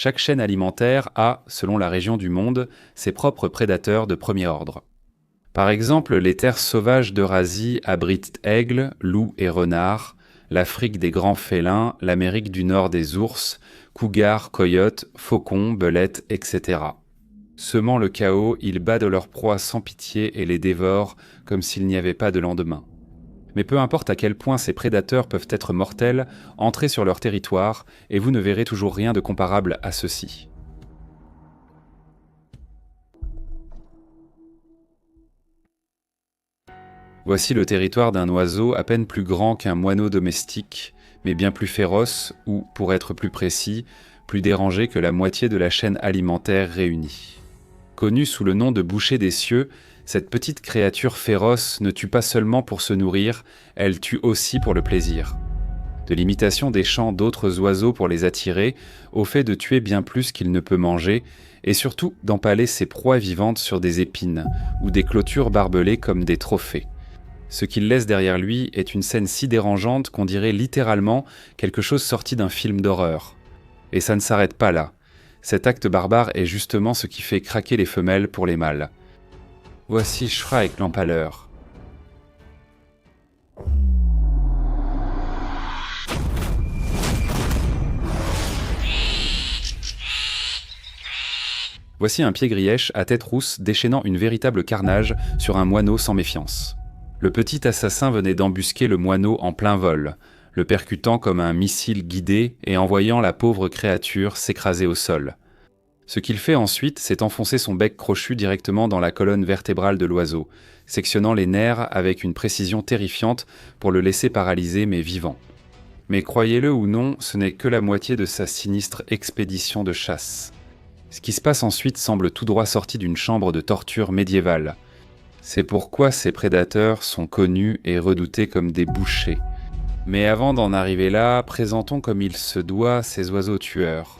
Chaque chaîne alimentaire a, selon la région du monde, ses propres prédateurs de premier ordre. Par exemple, les terres sauvages d'Eurasie abritent aigles, loups et renards, l'Afrique des grands félins, l'Amérique du Nord des ours, cougars, coyotes, faucons, belettes, etc. Semant le chaos, ils battent leurs proies sans pitié et les dévorent comme s'il n'y avait pas de lendemain. Mais peu importe à quel point ces prédateurs peuvent être mortels, entrez sur leur territoire et vous ne verrez toujours rien de comparable à ceux-ci. Voici le territoire d'un oiseau à peine plus grand qu'un moineau domestique, mais bien plus féroce ou, pour être plus précis, plus dérangé que la moitié de la chaîne alimentaire réunie. Connue sous le nom de boucher des cieux, cette petite créature féroce ne tue pas seulement pour se nourrir, elle tue aussi pour le plaisir. De l'imitation des chants d'autres oiseaux pour les attirer, au fait de tuer bien plus qu'il ne peut manger, et surtout d'empaler ses proies vivantes sur des épines, ou des clôtures barbelées comme des trophées. Ce qu'il laisse derrière lui est une scène si dérangeante qu'on dirait littéralement quelque chose sorti d'un film d'horreur. Et ça ne s'arrête pas là. Cet acte barbare est justement ce qui fait craquer les femelles pour les mâles. Voici Shrike l'empaleur. Voici un pied-grièche à tête rousse déchaînant une véritable carnage sur un moineau sans méfiance. Le petit assassin venait d'embusquer le moineau en plein vol, le percutant comme un missile guidé et envoyant la pauvre créature s'écraser au sol. Ce qu'il fait ensuite, c'est enfoncer son bec crochu directement dans la colonne vertébrale de l'oiseau, sectionnant les nerfs avec une précision terrifiante pour le laisser paralysé mais vivant. Mais croyez-le ou non, ce n'est que la moitié de sa sinistre expédition de chasse. Ce qui se passe ensuite semble tout droit sorti d'une chambre de torture médiévale. C'est pourquoi ces prédateurs sont connus et redoutés comme des bouchers. Mais avant d'en arriver là, présentons comme il se doit ces oiseaux tueurs.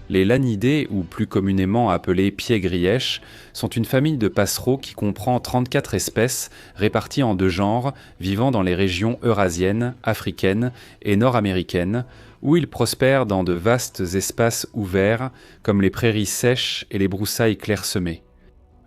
Les lanidés, ou plus communément appelés pieds-grièches, sont une famille de passereaux qui comprend 34 espèces réparties en 2 genres, vivant dans les régions eurasiennes, africaines et nord-américaines, où ils prospèrent dans de vastes espaces ouverts, comme les prairies sèches et les broussailles clairsemées.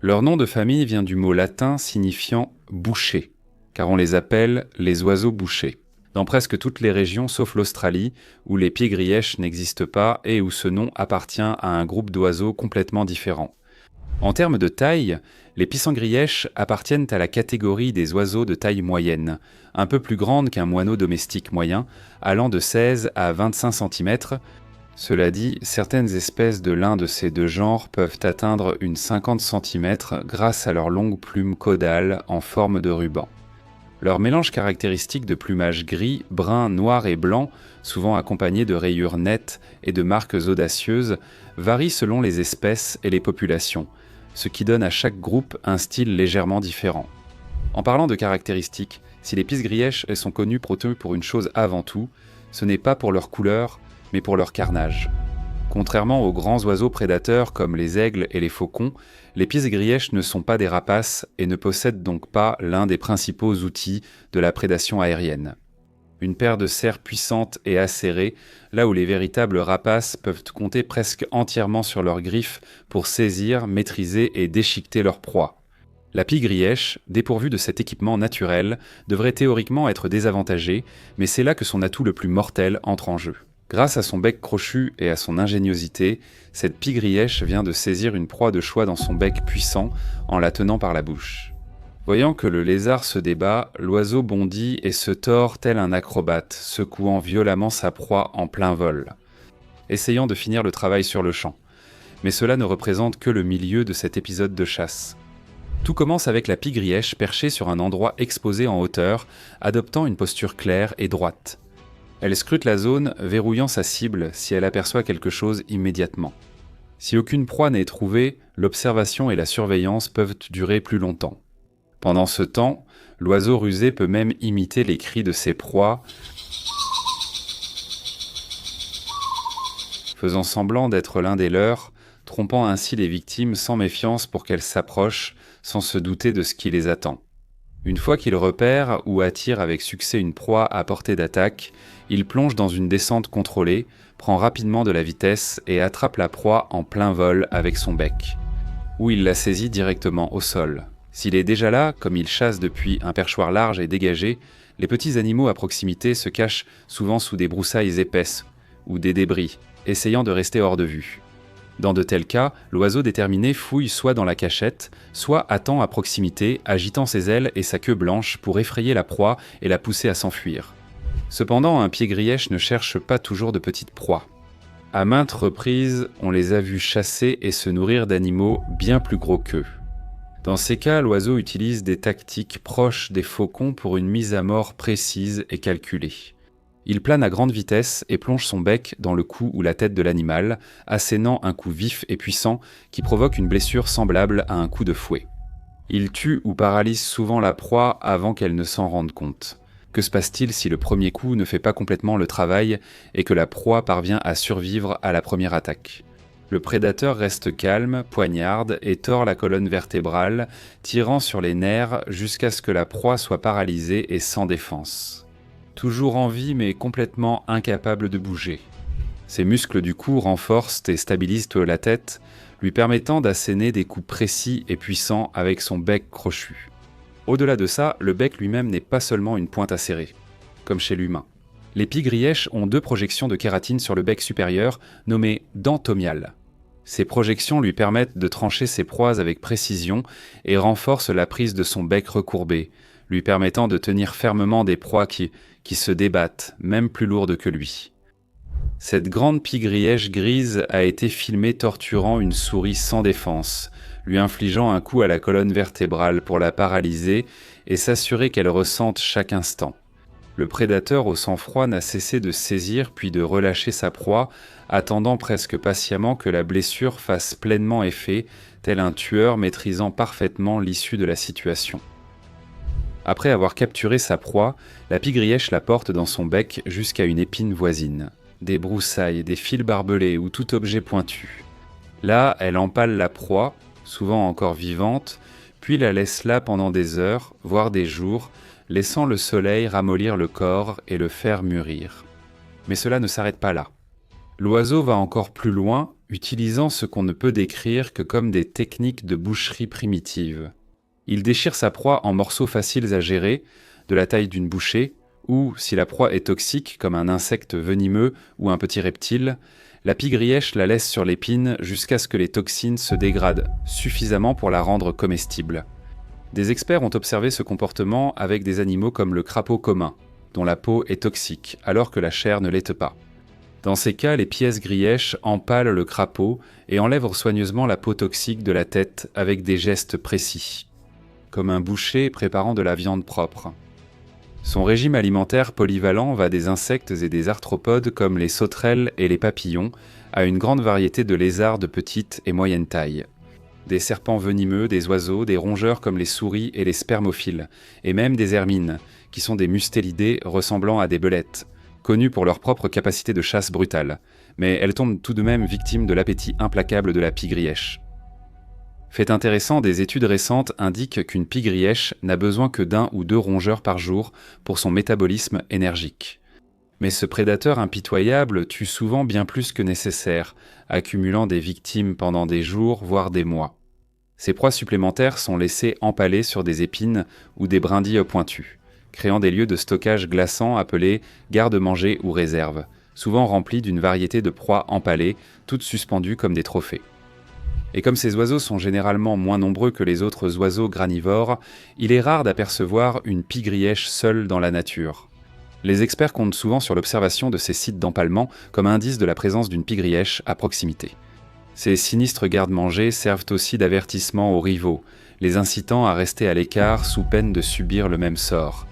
Leur nom de famille vient du mot latin signifiant « boucher », car on les appelle les oiseaux bouchers. Dans presque toutes les régions sauf l'Australie, où les pieds-grièches n'existent pas et où ce nom appartient à un groupe d'oiseaux complètement différent. En termes de taille, les pissengrillèches appartiennent à la catégorie des oiseaux de taille moyenne, un peu plus grande qu'un moineau domestique moyen, allant de 16 à 25 cm. Cela dit, certaines espèces de l'un de ces 2 genres peuvent atteindre une 50 cm grâce à leurs longues plumes caudales en forme de ruban. Leur mélange caractéristique de plumage gris, brun, noir et blanc, souvent accompagné de rayures nettes et de marques audacieuses, varie selon les espèces et les populations, ce qui donne à chaque groupe un style légèrement différent. En parlant de caractéristiques, si les pissengrillèches sont connus pour une chose avant tout, ce n'est pas pour leur couleur, mais pour leur carnage. Contrairement aux grands oiseaux prédateurs comme les aigles et les faucons, les pissengrillèches ne sont pas des rapaces et ne possèdent donc pas l'un des principaux outils de la prédation aérienne. Une paire de serres puissantes et acérées, là où les véritables rapaces peuvent compter presque entièrement sur leurs griffes pour saisir, maîtriser et déchiqueter leur proie. La pie-grièche, dépourvue de cet équipement naturel, devrait théoriquement être désavantagée, mais c'est là que son atout le plus mortel entre en jeu. Grâce à son bec crochu et à son ingéniosité, cette pie-grièche vient de saisir une proie de choix dans son bec puissant en la tenant par la bouche. Voyant que le lézard se débat, l'oiseau bondit et se tord tel un acrobate, secouant violemment sa proie en plein vol, essayant de finir le travail sur le champ. Mais cela ne représente que le milieu de cet épisode de chasse. Tout commence avec la pie-grièche perchée sur un endroit exposé en hauteur, adoptant une posture claire et droite. Elle scrute la zone, verrouillant sa cible si elle aperçoit quelque chose immédiatement. Si aucune proie n'est trouvée, l'observation et la surveillance peuvent durer plus longtemps. Pendant ce temps, l'oiseau rusé peut même imiter les cris de ses proies, faisant semblant d'être l'un des leurs, trompant ainsi les victimes sans méfiance pour qu'elles s'approchent sans se douter de ce qui les attend. Une fois qu'il repère ou attire avec succès une proie à portée d'attaque, il plonge dans une descente contrôlée, prend rapidement de la vitesse et attrape la proie en plein vol avec son bec. Ou il la saisit directement au sol. S'il est déjà là, comme il chasse depuis un perchoir large et dégagé, les petits animaux à proximité se cachent souvent sous des broussailles épaisses ou des débris, essayant de rester hors de vue. Dans de tels cas, l'oiseau déterminé fouille soit dans la cachette, soit attend à proximité, agitant ses ailes et sa queue blanche pour effrayer la proie et la pousser à s'enfuir. Cependant, un pied-grièche ne cherche pas toujours de petites proies. À maintes reprises, on les a vus chasser et se nourrir d'animaux bien plus gros qu'eux. Dans ces cas, l'oiseau utilise des tactiques proches des faucons pour une mise à mort précise et calculée. Il plane à grande vitesse et plonge son bec dans le cou ou la tête de l'animal, assénant un coup vif et puissant qui provoque une blessure semblable à un coup de fouet. Il tue ou paralyse souvent la proie avant qu'elle ne s'en rende compte. Que se passe-t-il si le premier coup ne fait pas complètement le travail et que la proie parvient à survivre à la première attaque ? Le prédateur reste calme, poignarde et tord la colonne vertébrale, tirant sur les nerfs jusqu'à ce que la proie soit paralysée et sans défense. Toujours en vie mais complètement incapable de bouger. Ses muscles du cou renforcent et stabilisent la tête, lui permettant d'asséner des coups précis et puissants avec son bec crochu. Au-delà de ça, le bec lui-même n'est pas seulement une pointe acérée, comme chez l'humain. Les pies-grièches ont 2 projections de kératine sur le bec supérieur, nommées dents tomiales. Ces projections lui permettent de trancher ses proies avec précision et renforcent la prise de son bec recourbé, lui permettant de tenir fermement des proies qui se débattent, même plus lourdes que lui. Cette grande pie-grièche grise a été filmée torturant une souris sans défense, lui infligeant un coup à la colonne vertébrale pour la paralyser et s'assurer qu'elle ressente chaque instant. Le prédateur au sang-froid n'a cessé de saisir puis de relâcher sa proie, attendant presque patiemment que la blessure fasse pleinement effet, tel un tueur maîtrisant parfaitement l'issue de la situation. Après avoir capturé sa proie, la pie-grièche la porte dans son bec jusqu'à une épine voisine, des broussailles, des fils barbelés ou tout objet pointu. Là, elle empale la proie, souvent encore vivante, puis la laisse là pendant des heures, voire des jours, laissant le soleil ramollir le corps et le faire mûrir. Mais cela ne s'arrête pas là. L'oiseau va encore plus loin, utilisant ce qu'on ne peut décrire que comme des techniques de boucherie primitive. Il déchire sa proie en morceaux faciles à gérer, de la taille d'une bouchée, ou, si la proie est toxique, comme un insecte venimeux ou un petit reptile, la pie-grièche la laisse sur l'épine jusqu'à ce que les toxines se dégradent suffisamment pour la rendre comestible. Des experts ont observé ce comportement avec des animaux comme le crapaud commun, dont la peau est toxique, alors que la chair ne l'est pas. Dans ces cas, les pièces-grièches empalent le crapaud et enlèvent soigneusement la peau toxique de la tête avec des gestes précis, comme un boucher préparant de la viande propre. Son régime alimentaire polyvalent va des insectes et des arthropodes comme les sauterelles et les papillons à une grande variété de lézards de petite et moyenne taille. Des serpents venimeux, des oiseaux, des rongeurs comme les souris et les spermophiles, et même des hermines, qui sont des mustélidés ressemblant à des belettes, connues pour leur propre capacité de chasse brutale, mais elles tombent tout de même victimes de l'appétit implacable de la pie-grièche. Fait intéressant, des études récentes indiquent qu'une pie-grièche n'a besoin que d'1 ou 2 rongeurs par jour pour son métabolisme énergique. Mais ce prédateur impitoyable tue souvent bien plus que nécessaire, accumulant des victimes pendant des jours, voire des mois. Ces proies supplémentaires sont laissées empaler sur des épines ou des brindilles pointues, créant des lieux de stockage glaçants appelés garde-manger ou réserves, souvent remplis d'une variété de proies empalées, toutes suspendues comme des trophées. Et comme ces oiseaux sont généralement moins nombreux que les autres oiseaux granivores, il est rare d'apercevoir une pie-grièche seule dans la nature. Les experts comptent souvent sur l'observation de ces sites d'empalement comme indice de la présence d'une pie-grièche à proximité. Ces sinistres gardes-manger servent aussi d'avertissement aux rivaux, les incitant à rester à l'écart sous peine de subir le même sort.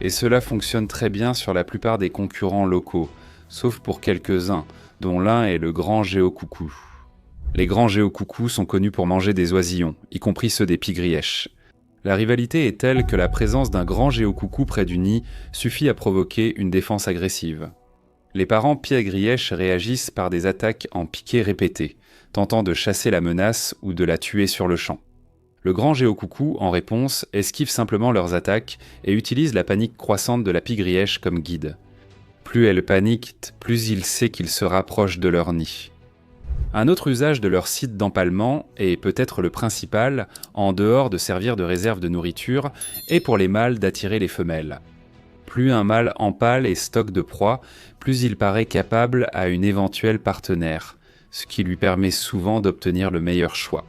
Et cela fonctionne très bien sur la plupart des concurrents locaux, sauf pour quelques-uns, dont l'un est le grand géocoucou. Les grands géocoucous sont connus pour manger des oisillons, y compris ceux des pie-grièches. La rivalité est telle que la présence d'un grand géocoucou près du nid suffit à provoquer une défense agressive. Les parents pie-grièches réagissent par des attaques en piqués répétés, tentant de chasser la menace ou de la tuer sur le champ. Le grand géocoucou, en réponse, esquive simplement leurs attaques et utilise la panique croissante de la pie-grièche comme guide. Plus elles paniquent, plus il sait qu'ils se rapprochent de leur nid. Un autre usage de leur site d'empalement, et peut-être le principal, en dehors de servir de réserve de nourriture, est pour les mâles d'attirer les femelles. Plus un mâle empale et stocke de proie, plus il paraît capable à une éventuelle partenaire, ce qui lui permet souvent d'obtenir le meilleur choix.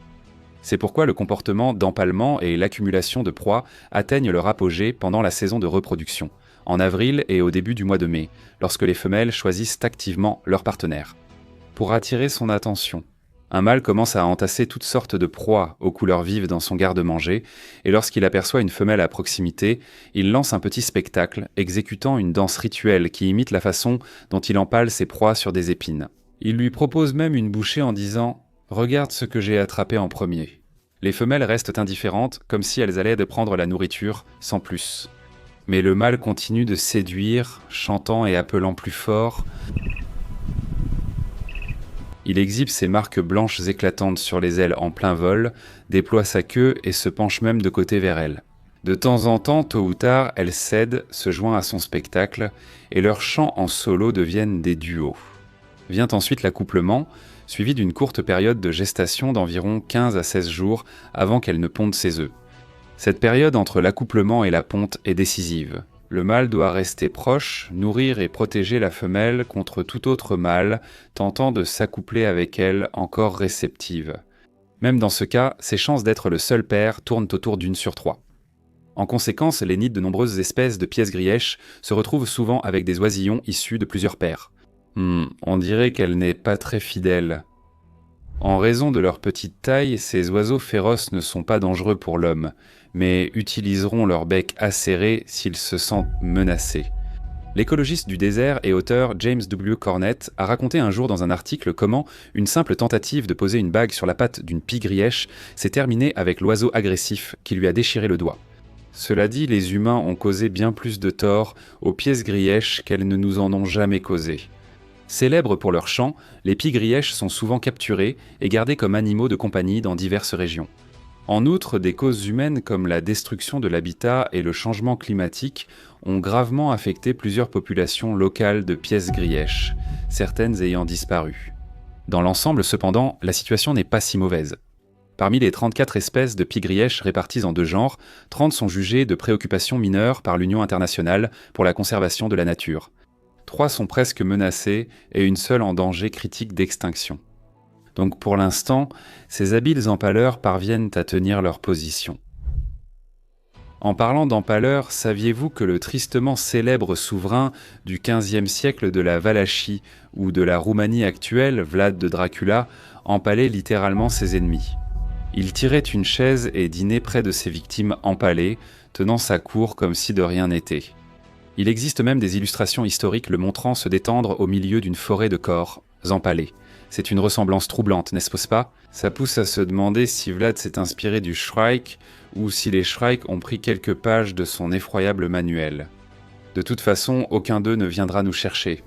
C'est pourquoi le comportement d'empalement et l'accumulation de proies atteignent leur apogée pendant la saison de reproduction, en avril et au début du mois de mai, lorsque les femelles choisissent activement leur partenaire. Pour attirer son attention, un mâle commence à entasser toutes sortes de proies aux couleurs vives dans son garde-manger, et lorsqu'il aperçoit une femelle à proximité, il lance un petit spectacle, exécutant une danse rituelle qui imite la façon dont il empale ses proies sur des épines. Il lui propose même une bouchée en disant « Regarde ce que j'ai attrapé en premier ». Les femelles restent indifférentes, comme si elles allaient de prendre la nourriture, sans plus. Mais le mâle continue de séduire, chantant et appelant plus fort. Il exhibe ses marques blanches éclatantes sur les ailes en plein vol, déploie sa queue et se penche même de côté vers elle. De temps en temps, tôt ou tard, elle cède, se joint à son spectacle, et leurs chants en solo deviennent des duos. Vient ensuite l'accouplement, suivi d'une courte période de gestation d'environ 15 à 16 jours avant qu'elle ne ponde ses œufs. Cette période entre l'accouplement et la ponte est décisive. Le mâle doit rester proche, nourrir et protéger la femelle contre tout autre mâle tentant de s'accoupler avec elle encore réceptive. Même dans ce cas, ses chances d'être le seul père tournent autour d'1 sur 3. En conséquence, les nids de nombreuses espèces de pièce-grièche se retrouvent souvent avec des oisillons issus de plusieurs pairs. On dirait qu'elle n'est pas très fidèle. En raison de leur petite taille, ces oiseaux féroces ne sont pas dangereux pour l'homme, mais utiliseront leur bec acéré s'ils se sentent menacés. L'écologiste du désert et auteur James W. Cornett a raconté un jour dans un article comment une simple tentative de poser une bague sur la patte d'une pie-grièche s'est terminée avec l'oiseau agressif qui lui a déchiré le doigt. Cela dit, les humains ont causé bien plus de tort aux pièces-grièches qu'elles ne nous en ont jamais causé. Célèbres pour leurs chants, les pie-grièches sont souvent capturées et gardées comme animaux de compagnie dans diverses régions. En outre, des causes humaines comme la destruction de l'habitat et le changement climatique ont gravement affecté plusieurs populations locales de pièces-grièches, certaines ayant disparu. Dans l'ensemble, cependant, la situation n'est pas si mauvaise. Parmi les 34 espèces de pie-grièches réparties en 2 genres, 30 sont jugées de préoccupation mineure par l'Union internationale pour la conservation de la nature. 3 sont presque menacées et une seule en danger critique d'extinction. Donc pour l'instant, ces habiles empaleurs parviennent à tenir leur position. En parlant d'empaleurs, saviez-vous que le tristement célèbre souverain du XVe siècle de la Valachie ou de la Roumanie actuelle, Vlad de Dracula, empalait littéralement ses ennemis? Il tirait une chaise et dînait près de ses victimes empalées, tenant sa cour comme si de rien n'était. Il existe même des illustrations historiques le montrant se détendre au milieu d'une forêt de corps empalés. C'est une ressemblance troublante, n'est-ce pas? Ça pousse à se demander si Vlad s'est inspiré du Shrike ou si les Shrike ont pris quelques pages de son effroyable manuel. De toute façon, aucun d'eux ne viendra nous chercher.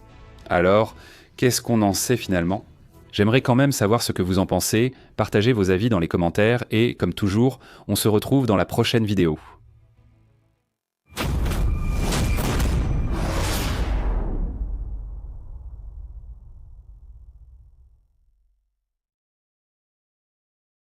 Alors, qu'est-ce qu'on en sait finalement? J'aimerais quand même savoir ce que vous en pensez, partagez vos avis dans les commentaires et, comme toujours, on se retrouve dans la prochaine vidéo.